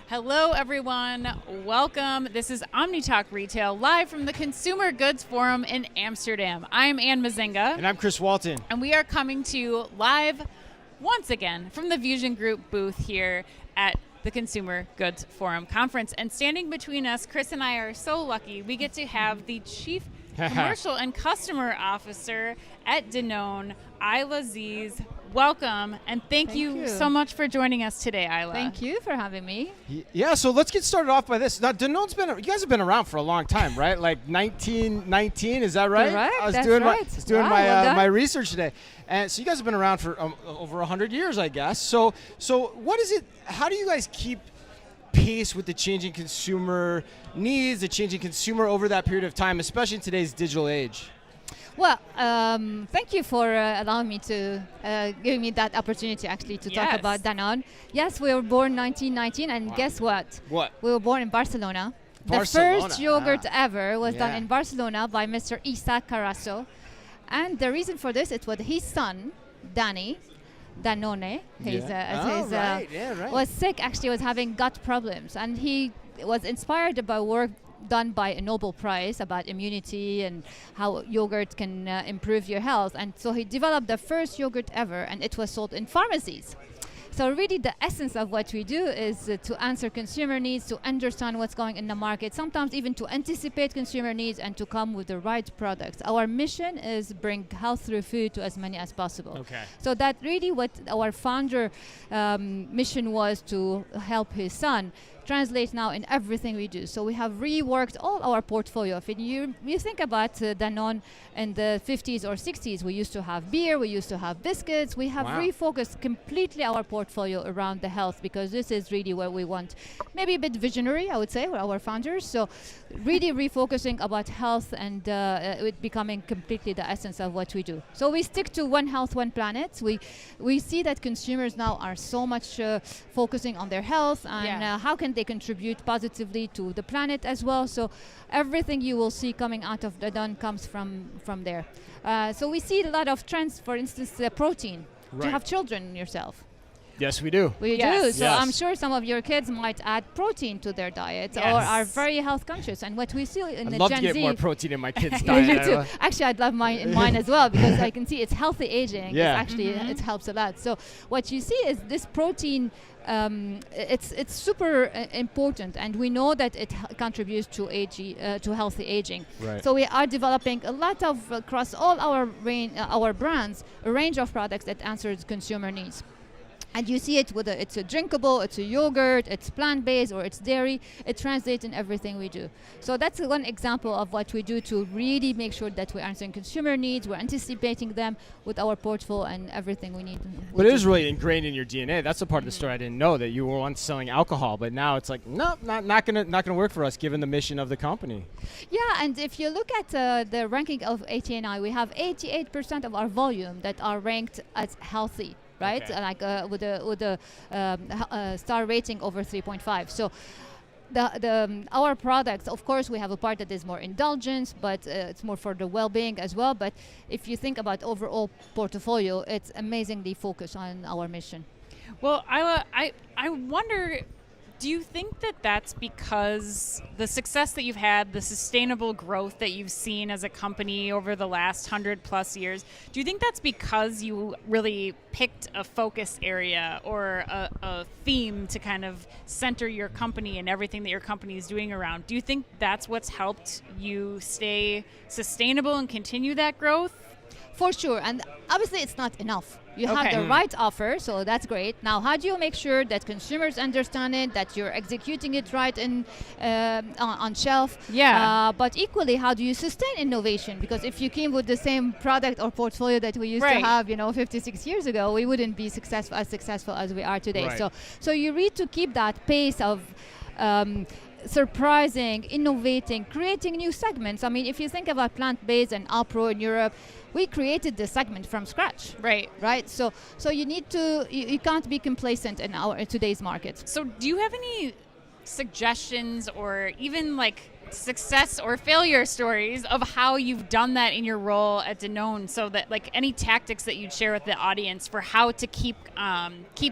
Hello, everyone. Welcome. This is Omni Talk Retail, live from the Consumer Goods Forum in Amsterdam. I'm Ann Mazinga. And I'm Chris Walton. And we are coming to you live once again from the VusionGroup booth here at the Consumer Goods Forum Conference. And standing between us, Chris and I are so lucky. We get to have the Chief Commercial and Customer Officer at Danone, Ayla Ziz. Welcome, and thank you so much for joining us today, Ayla. Thank you for having me. Yeah, so let's get started off by this. Now, Danone's you guys have been around for a long time, right? Like 1919, is that right? Correct, I was that's doing right. my research today. And so you guys have been around for over 100 years, I guess. So what is it, how do you guys keep pace with the changing consumer needs, the changing consumer over that period of time, especially in today's digital age? Well, thank you for allowing me to give me that opportunity actually to talk about Danone. Yes, we were born 1919, and guess what? What? We were born in Barcelona. The first yogurt ever was done in Barcelona by Mr. Isaac Carasso. And the reason for this, it was his son, Danone, was sick, actually was having gut problems. And he was inspired by work done by a Nobel Prize about immunity and how yogurt can improve your health. And so he developed the first yogurt ever, and it was sold in pharmacies. So really the essence of what we do is to answer consumer needs, to understand what's going in the market, sometimes even to anticipate consumer needs and to come with the right products. Our mission is bring health through food to as many as possible. Okay. So that really what our founder mission was, to help his son translate now in everything we do. So we have reworked all our portfolio. If you think about Danone in the 50s or 60s, we used to have beer, we used to have biscuits. We have refocused completely our portfolio around the health, because this is really where we want, maybe a bit visionary, I would say, for our founders. So really refocusing about health and it becoming completely the essence of what we do. So we stick to one health, one planet. We see that consumers now are so much focusing on their health and how can they contribute positively to the planet as well. So everything you will see coming out of Danone comes from there. So we see a lot of trends, for instance, protein. Do you have children yourself? Yes, we do. We do. So I'm sure some of your kids might add protein to their diet or are very health conscious. And what we see in the Gen Z... I'd love to get more protein in my kids' diet. You too. Actually, I'd love mine as well, because I can see it's healthy aging. Yeah. It's actually, it helps a lot. So what you see is this protein, it's super important, and we know that it contributes to healthy aging. Right. So we are developing a lot of, across all our brands, a range of products that answers consumer needs. And you see it whether it's a drinkable, it's a yogurt, it's plant-based, or it's dairy. It translates in everything we do. So that's one example of what we do to really make sure that we're answering consumer needs, we're anticipating them with our portfolio and everything we need. But it is really ingrained in your DNA. That's the part of the story I didn't know, that you were once selling alcohol, but now it's like, no, not gonna work for us given the mission of the company. Yeah, and if you look at the ranking of ATNI, we have 88% of our volume that are ranked as healthy. Right, like with a star rating over 3.5. So our products, of course, we have a part that is more indulgence, but it's more for the well-being as well. But if you think about overall portfolio, it's amazingly focused on our mission. Well, Ayla, I wonder, do you think that that's because the success that you've had, the sustainable growth that you've seen as a company over the last 100+ years, do you think that's because you really picked a focus area or a theme to kind of center your company and everything that your company is doing around? Do you think that's what's helped you stay sustainable and continue that growth? For sure, and obviously it's not enough. You have the right offer, so that's great. Now, how do you make sure that consumers understand it, that you're executing it right on shelf? Yeah. But equally, how do you sustain innovation? Because if you came with the same product or portfolio that we used to have, 56 years ago, we wouldn't be as successful as we are today. Right. So you need to keep that pace of surprising, innovating, creating new segments. I mean, if you think about plant-based and Alpro in Europe, we created the segment from scratch. Right. So you need to, you can't be complacent in today's market. So do you have any suggestions or even like success or failure stories of how you've done that in your role at Danone, so that like any tactics that you'd share with the audience for how to keep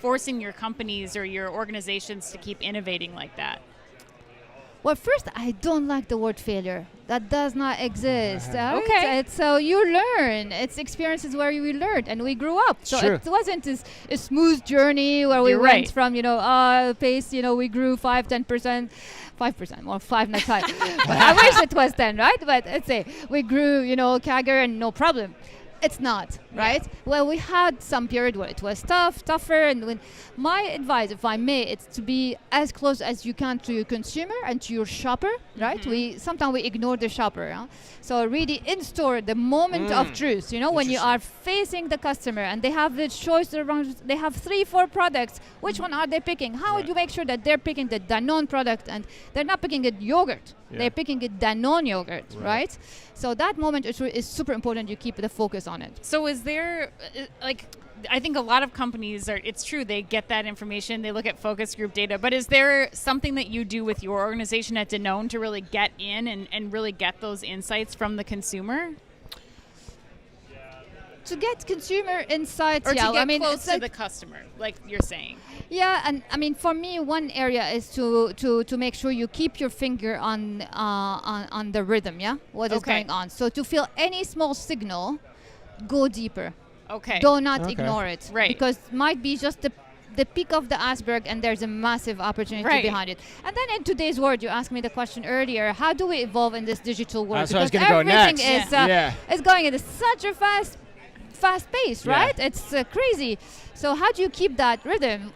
forcing your companies or your organizations to keep innovating like that. Well, first, I don't like the word failure. That does not exist. Right? Okay. It's so you learn. It's experiences where we learned and we grew up. So Sure. it wasn't a smooth journey where we You're went right. from, pace, we grew 5, 10%, 5%, well, 5 not 5. But I wish it was 10, right? But let's say we grew, CAGR and no problem. It's not, right? Well, we had some period where it was tougher, and when my advice, if I may, it's to be as close as you can to your consumer and to your shopper, right? Sometimes we ignore the shopper, huh? So really in store, the moment of truth, when you are facing the customer and they have the choice around, they have 3-4 products, which one are they picking? How would you make sure that they're picking the Danone product and they're not picking a yogurt? Yeah. They're picking a Danone yogurt, right? So that moment is super important. You keep the focus on it. So is there, I think a lot of companies it's true, they get that information, they look at focus group data, but is there something that you do with your organization at Danone to really get in and really get those insights from the consumer? To get consumer insights, Or to get it's close to like- the customer, like you're saying? Yeah, and I mean, for me, one area is to make sure you keep your finger on the rhythm. Yeah, what is Okay. going on? So to feel any small signal, go deeper. Okay. Do not Okay. ignore it, Right. because might be just the peak of the iceberg, and there's a massive opportunity Right. behind it. And then in today's world, you asked me the question earlier: how do we evolve in this digital world? That's what I was Because gonna go everything next. is Yeah. is going at such a fast pace, Yeah. right? It's crazy. So how do you keep that rhythm?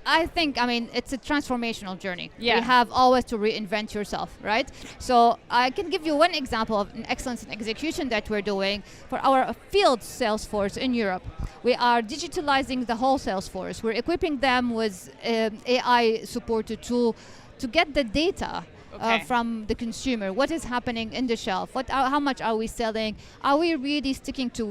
I think, it's a transformational journey. Yeah. You have always to reinvent yourself, right? So I can give you one example of an excellence in execution that we're doing for our field sales force in Europe. We are digitalizing the whole sales force. We're equipping them with AI supported tool to get the data Okay. from the consumer. What is happening in the shelf? How much are we selling? Are we really sticking to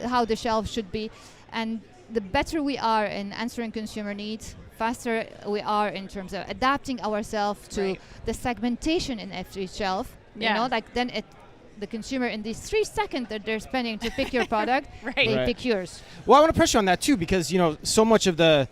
how the shelf should be? And the better we are in answering consumer needs, faster we are in terms of adapting ourselves to Right. the segmentation in every shelf. Yeah. Then the consumer in these 3 seconds that they're spending to pick your product, Right. they Right. pick yours. Well, I want to pressure on that too, because so much of the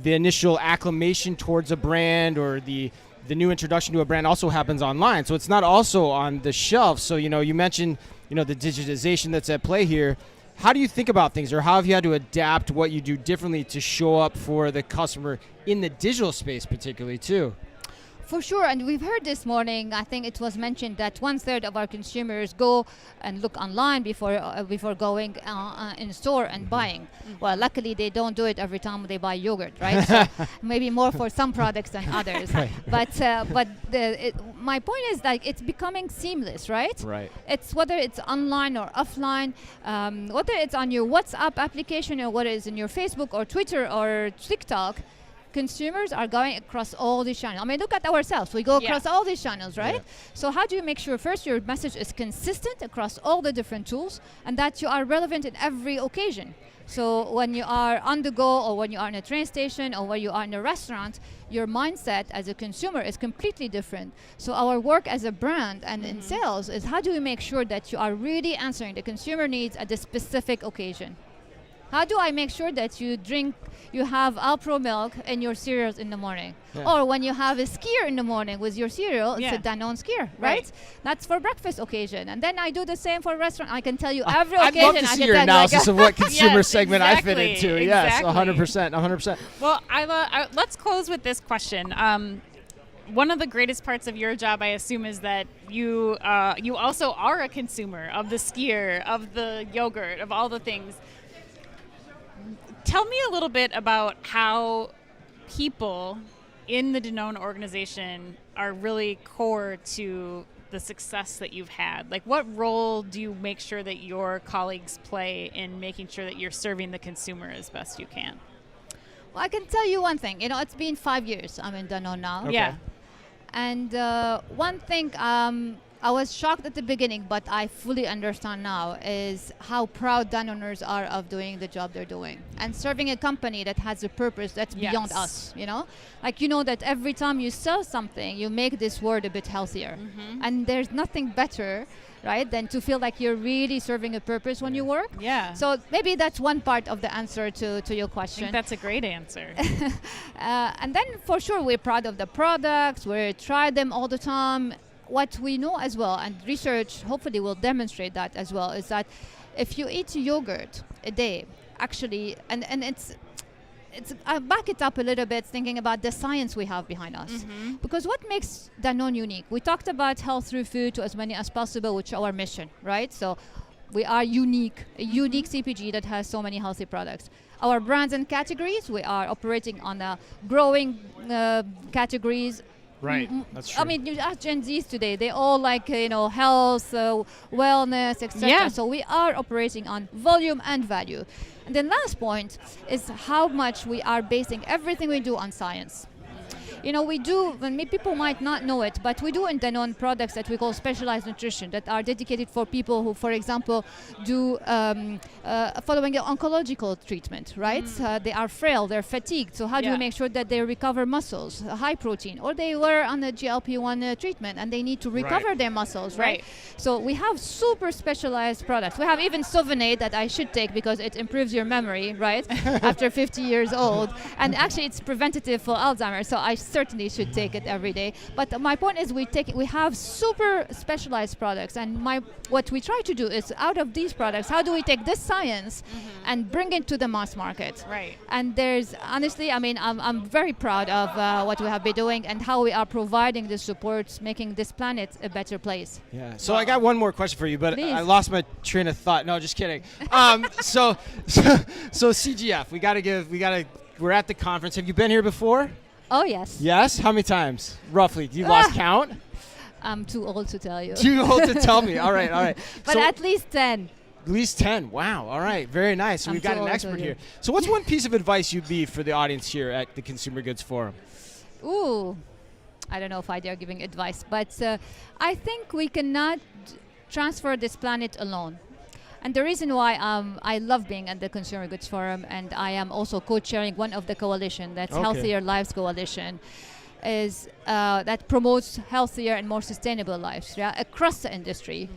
initial acclamation towards a brand or the new introduction to a brand also happens online. So it's not also on the shelf. So you mentioned the digitization that's at play here. How do you think about things, or how have you had to adapt what you do differently to show up for the customer in the digital space, particularly too? For sure, and we've heard this morning, I think it was mentioned that 1/3 of our consumers go and look online before going in store and buying. Well, luckily they don't do it every time they buy yogurt, right? So maybe more for some products than others. But my point is, it's becoming seamless, right? Right. It's whether it's online or offline, whether it's on your WhatsApp application or whether it's in your Facebook or Twitter or TikTok. Consumers are going across all these channels. I mean, look at ourselves. We go across all these channels, right? Yeah. So how do you make sure, first, your message is consistent across all the different tools and that you are relevant in every occasion? So when you are on the go, or when you are in a train station, or when you are in a restaurant, your mindset as a consumer is completely different. So our work as a brand and in sales is, how do we make sure that you are really answering the consumer needs at the specific occasion? How do I make sure that you have Alpro milk in your cereals in the morning? Yeah. Or when you have a skier in the morning with your cereal, it's a Danone skier, right? That's for breakfast occasion. And then I do the same for restaurant. I can tell you every I'd occasion. love to I see can your tell analysis of what consumer Yes, segment I fit exactly, into. Yes, exactly. 100%, 100%. Well, Ayla, let's close with this question. One of the greatest parts of your job, I assume, is that you also are a consumer of the skier, of the yogurt, of all the things. Tell me a little bit about how people in the Danone organization are really core to the success that you've had. Like, what role do you make sure that your colleagues play in making sure that you're serving the consumer as best you can? Well, I can tell you one thing. It's been 5 years I'm in Danone now. Okay. Yeah. And one thing I was shocked at the beginning, but I fully understand now is how proud Danoners are of doing the job they're doing and serving a company that has a purpose that's beyond us, you know? Like, you know that every time you sell something, you make this world a bit healthier. And there's nothing better, right, than to feel like you're really serving a purpose when you work. Yeah. So maybe that's one part of the answer to your question. I think that's a great answer. And then for sure, we're proud of the products. We try them all the time. What we know as well, and research hopefully will demonstrate that as well, is that if you eat yogurt a day, actually, and it's I back it up a little bit thinking about the science we have behind us. Because what makes Danone unique? We talked about health through food to as many as possible, which is our mission, right? So we are unique, a unique CPG that has so many healthy products. Our brands and categories, we are operating on a growing categories. Right, that's true. I mean, you ask Gen Zs today, they all like, health, wellness, etc. Yeah. So we are operating on volume and value. And then last point is how much we are basing everything we do on science. You know, we do, people might not know it, but we do in Danone products that we call specialized nutrition that are dedicated for people who, for example, do following an oncological treatment, right? They are frail, they're fatigued. So how do we make sure that they recover muscles, high protein, or they were on the GLP-1 treatment and they need to recover their muscles, right? So we have super specialized products. We have even Souvenir that I should take because it improves your memory, right? After 50 years old. And actually it's preventative for Alzheimer. So I certainly should take it every day. But my point is we have super specialized products, and what we try to do is out of these products, how do we take this science and bring it to the mass market? Right. And there's honestly, I mean, I'm very proud of what we have been doing and how we are providing the support, making this planet a better place. Yeah. So I got one more question for you, but Please. I lost my train of thought. No, just kidding. So CGF, we're at the conference. Have you been here before? Oh, yes. Yes? How many times? Roughly? You lost count? I'm too old to tell you. Too old to tell me. All right. But so at least 10. at least 10. Wow. All right. Very nice. So I'm we've got too an old expert to here. So what's one piece of advice you'd leave for the audience here at the Consumer Goods Forum? Ooh, I don't know if I dare giving advice, but I think we cannot transfer this planet alone. And the reason why I love being at the Consumer Goods Forum, and I am also co-chairing one of the coalition, that's Healthier Lives Coalition, is that promotes healthier and more sustainable lives across the industry.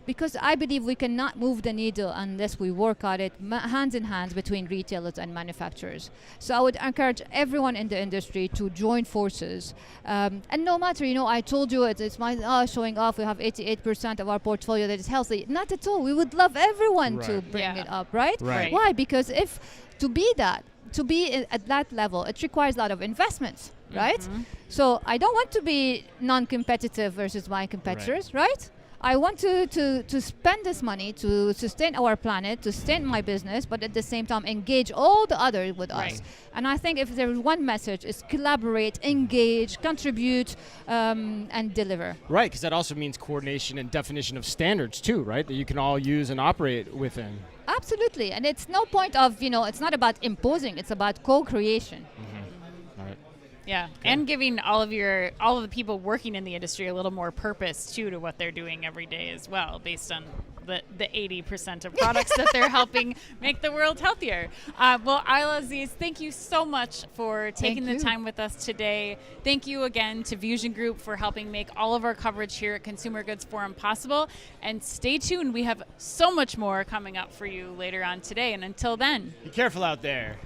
Because I believe we cannot move the needle unless we work on it hands in hands between retailers and manufacturers. So I would encourage everyone in the industry to join forces. And no matter, I told you it's my showing off. We have 88% of our portfolio that is healthy. Not at all. We would love everyone to bring it up, right? Why? Because to be at that level, it requires a lot of investments, right? So I don't want to be non-competitive versus my competitors, right? I want to spend this money to sustain our planet, to sustain my business, but at the same time engage all the others with us. And I think if there is one message, is collaborate, engage, contribute, and deliver. Right, because that also means coordination and definition of standards too, right? That you can all use and operate within. Absolutely, and it's no point of, it's not about imposing, it's about co-creation. All right. Yeah, and giving all of the people working in the industry a little more purpose too to what they're doing every day as well, based on the 80% of products that they're helping make the world healthier. Well, Ayla Ziz, thank you so much for taking the time with us today. Thank you again to VusionGroup for helping make all of our coverage here at Consumer Goods Forum possible. And stay tuned, we have so much more coming up for you later on today. And until then, be careful out there.